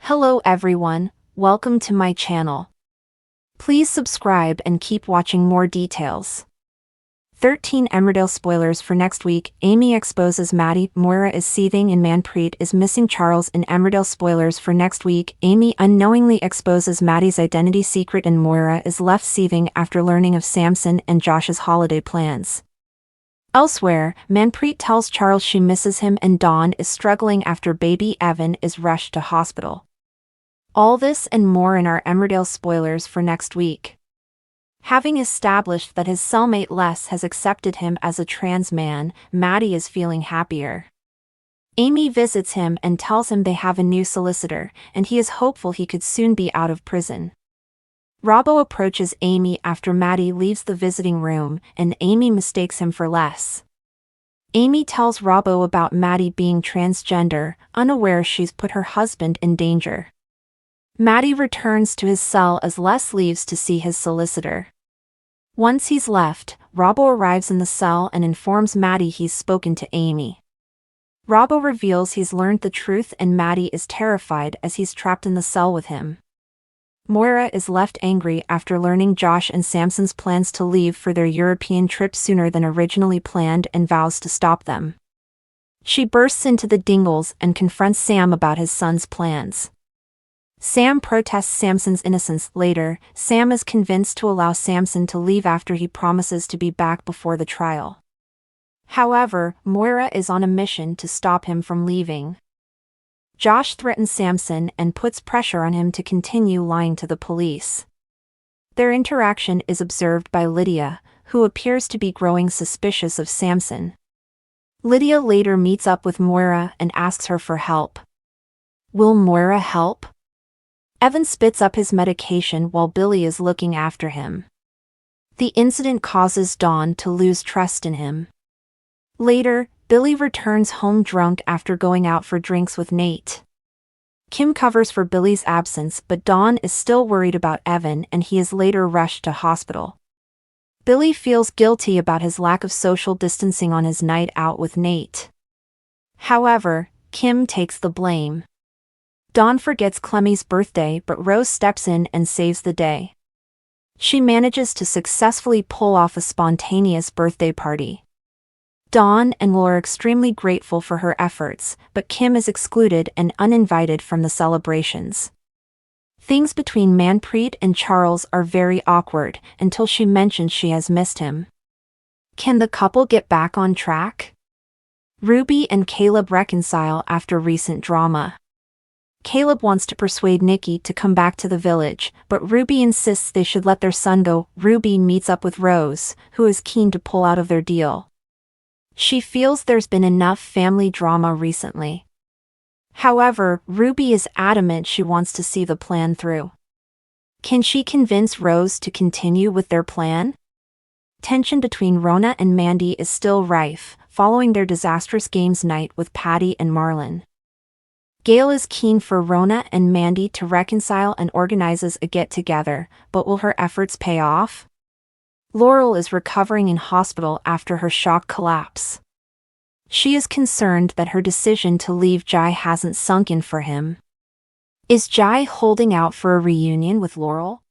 Hello everyone, welcome to my channel. Please subscribe and keep watching more details. 13 Emmerdale spoilers for next week. Amy exposes Maddie. Moira is seething and Manpreet is missing Charles in Emmerdale spoilers for next week. Amy unknowingly exposes Maddie's identity secret and Moira is left seething after learning of Samson and Josh's holiday plans. Elsewhere, Manpreet tells Charles she misses him and Dawn is struggling after baby Evan is rushed to hospital. All this and more in our Emmerdale spoilers for next week. Having established that his cellmate Les has accepted him as a trans man, Maddie is feeling happier. Amy visits him and tells him they have a new solicitor, and he is hopeful he could soon be out of prison. Robbo approaches Amy after Maddie leaves the visiting room, and Amy mistakes him for Les. Amy tells Robbo about Maddie being transgender, unaware she's put her husband in danger. Maddie returns to his cell as Les leaves to see his solicitor. Once he's left, Robbo arrives in the cell and informs Maddie he's spoken to Amy. Robbo reveals he's learned the truth and Maddie is terrified as he's trapped in the cell with him. Moira is left angry after learning Josh and Samson's plans to leave for their European trip sooner than originally planned and vows to stop them. She bursts into the Dingles and confronts Sam about his son's plans. Sam protests Samson's innocence. Later, Sam is convinced to allow Samson to leave after he promises to be back before the trial. However, Moira is on a mission to stop him from leaving. Josh threatens Samson and puts pressure on him to continue lying to the police. Their interaction is observed by Lydia, who appears to be growing suspicious of Samson. Lydia later meets up with Moira and asks her for help. Will Moira help? Evan spits up his medication while Billy is looking after him. The incident causes Dawn to lose trust in him. Later, Billy returns home drunk after going out for drinks with Nate. Kim covers for Billy's absence, but Dawn is still worried about Evan and he is later rushed to hospital. Billy feels guilty about his lack of social distancing on his night out with Nate. However, Kim takes the blame. Dawn forgets Clemmy's birthday, but Rose steps in and saves the day. She manages to successfully pull off a spontaneous birthday party. Dawn and Will are extremely grateful for her efforts, but Kim is excluded and uninvited from the celebrations. Things between Manpreet and Charles are very awkward until she mentions she has missed him. Can the couple get back on track? Ruby and Caleb reconcile after recent drama. Caleb wants to persuade Nikki to come back to the village, but Ruby insists they should let their son go. Ruby meets up with Rose, who is keen to pull out of their deal. She feels there's been enough family drama recently. However, Ruby is adamant she wants to see the plan through. Can she convince Rose to continue with their plan? Tension between Rona and Mandy is still rife, following their disastrous games night with Patty and Marlon. Gail is keen for Rona and Mandy to reconcile and organizes a get-together, but will her efforts pay off? Laurel is recovering in hospital after her shock collapse. She is concerned that her decision to leave Jai hasn't sunk in for him. Is Jai holding out for a reunion with Laurel?